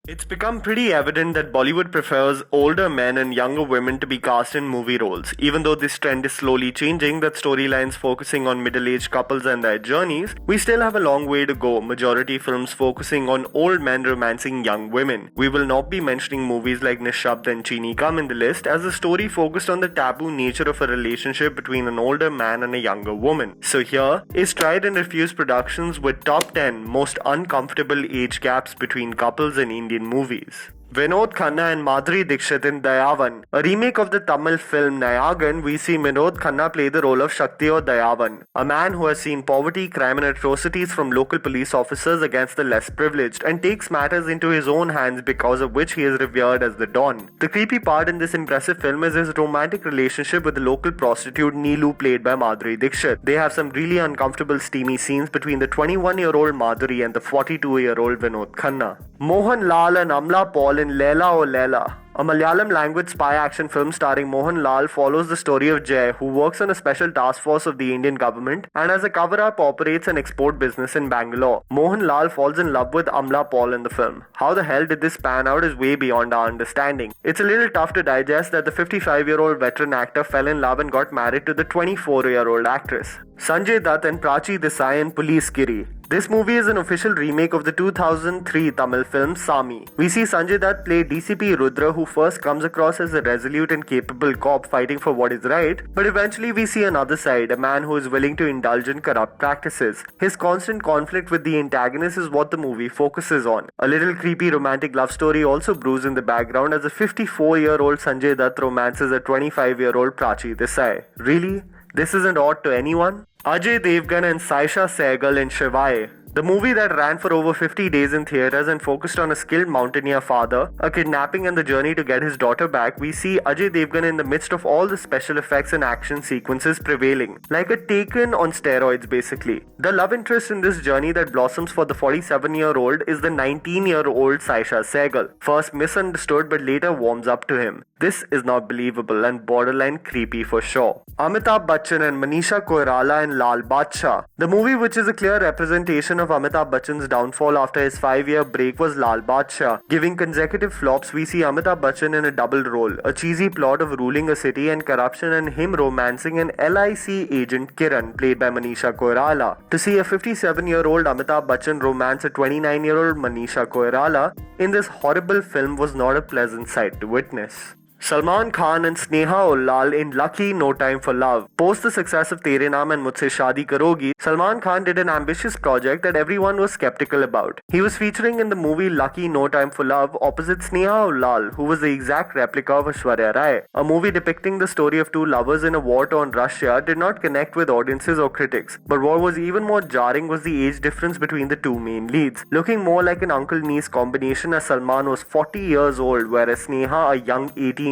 It's become pretty evident that Bollywood prefers older men and younger women to be cast in movie roles. Even though this trend is slowly changing, that storylines focusing on middle-aged couples and their journeys, we still have a long way to go. Majority films focusing on old men romancing young women. We will not be mentioning movies like Nishabd and Chini Kam in the list, as the story focused on the taboo nature of a relationship between an older man and a younger woman. So here is Tried and Refused Productions with top 10 most uncomfortable age gaps between couples in Indian movies. Vinod Khanna and Madhuri Dixit in Dayavan, a remake of the Tamil film Nayagan. We see Vinod Khanna play the role of Shakti or Dayavan, a man who has seen poverty, crime and atrocities from local police officers against the less privileged and takes matters into his own hands, because of which he is revered as the Don. The creepy part in this impressive film is his romantic relationship with the local prostitute Neelu, played by Madhuri Dixit. They have some really uncomfortable steamy scenes between the 21-year-old Madhuri and the 42-year-old Vinod Khanna. Mohan Lal and Amla Paul in Leila O Leila, a Malayalam language spy action film starring Mohan Lal, follows the story of Jay, who works on a special task force of the Indian government and as a cover-up operates an export business in Bangalore. Mohan Lal falls in love with Amla Paul in the film. How the hell did this pan out is way beyond our understanding. It's a little tough to digest that the 55-year-old veteran actor fell in love and got married to the 24-year-old actress. Sanjay Dutt and Prachi Desai in Police Giri. This movie is an official remake of the 2003 Tamil film Sami. We see Sanjay Dutt play DCP Rudra, who first comes across as a resolute and capable cop fighting for what is right, but eventually we see another side, a man who is willing to indulge in corrupt practices. His constant conflict with the antagonist is what the movie focuses on. A little creepy romantic love story also brews in the background as a 54-year-old Sanjay Dutt romances a 25-year-old Prachi Desai. Really? This isn't odd to anyone? Ajay Devgan and Saisha Sehgal in Shivai. The movie that ran for over 50 days in theatres and focused on a skilled mountaineer father, a kidnapping and the journey to get his daughter back, we see Ajay Devgan in the midst of all the special effects and action sequences prevailing. Like a Taken on steroids basically. The love interest in this journey that blossoms for the 47-year-old is the 19-year-old Saisha Sehgal. First misunderstood but later warms up to him. This is not believable and borderline creepy for sure. Amitabh Bachchan and Manisha Koirala in Lal Badshah. The movie, which is a clear representation of Amitabh Bachchan's downfall after his 5-year break, was Lal Badshah. Giving consecutive flops, we see Amitabh Bachchan in a double role, a cheesy plot of ruling a city and corruption and him romancing an LIC agent Kiran, played by Manisha Koirala. To see a 57-year-old Amitabh Bachchan romance a 29-year-old Manisha Koirala in this horrible film was not a pleasant sight to witness. Salman Khan and Sneha Ullal in Lucky No Time for Love. Post the success of Tere Naam and Mujhse Shaadi Karogi, Salman Khan did an ambitious project that everyone was skeptical about. He was featuring in the movie Lucky No Time for Love opposite Sneha Ullal, who was the exact replica of Aishwarya Rai. A movie depicting the story of two lovers in a war-torn Russia did not connect with audiences or critics, but what was even more jarring was the age difference between the two main leads, looking more like an uncle-niece combination as Salman was 40 years old whereas Sneha a young 18-year-old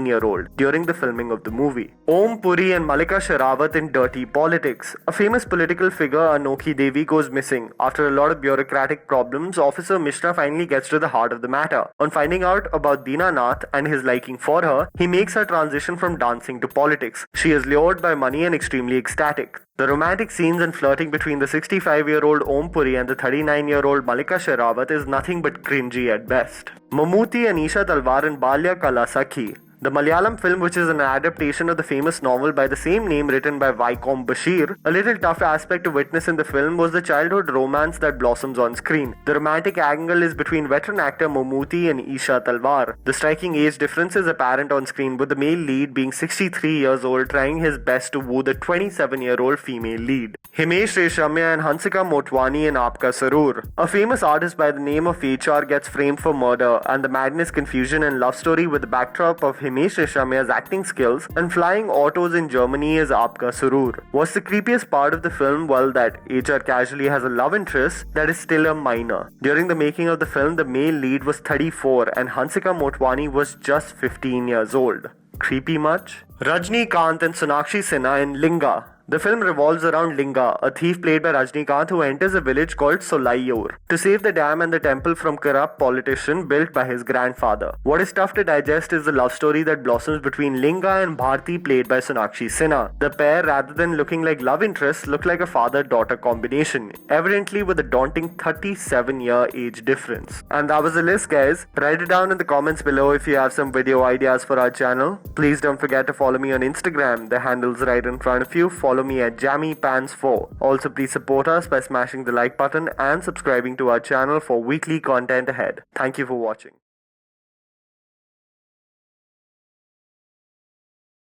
during the filming of the movie. Om Puri and Malika Sherawat in Dirty Politics. A famous political figure, Anokhi Devi, goes missing. After a lot of bureaucratic problems, Officer Mishra finally gets to the heart of the matter. On finding out about Deena Nath and his liking for her, he makes her transition from dancing to politics. She is lured by money and extremely ecstatic. The romantic scenes and flirting between the 65-year-old Om Puri and the 39-year-old Malika Sherawat is nothing but cringy at best. Mammootty and Isha Talwar in Balya Kala Sakhi. The Malayalam film, which is an adaptation of the famous novel by the same name written by Vaikom Bashir, a little tough aspect to witness in the film was the childhood romance that blossoms on screen. The romantic angle is between veteran actor Mammootty and Isha Talwar. The striking age difference is apparent on screen, with the male lead being 63 years old trying his best to woo the 27-year-old female lead. Himesh Reshamya and Hansika Motwani in Aapka Sarur. A famous artist by the name of HR gets framed for murder, and the madness, confusion and love story with the backdrop of Himesh Reshamya's acting skills and flying autos in Germany is Aapka Surur. What's the creepiest part of the film? Well, that HR casually has a love interest that is still a minor. During the making of the film, the male lead was 34 and Hansika Motwani was just 15 years old. Creepy much? Rajnikant and Sonakshi Sinha in Linga. The film revolves around Linga, a thief played by Rajnikant who enters a village called Solayur to save the dam and the temple from corrupt politician built by his grandfather. What is tough to digest is the love story that blossoms between Linga and Bharti played by Sonakshi Sinha. The pair, rather than looking like love interests, look like a father-daughter combination, evidently with a daunting 37-year age difference. And that was the list, guys. Write it down in the comments below if you have some video ideas for our channel. Please don't forget to follow me on Instagram. The handle's right in front of you. Follow me at JammyPants4. Also, please support us by smashing the like button and subscribing to our channel for weekly content ahead. Thank you for watching.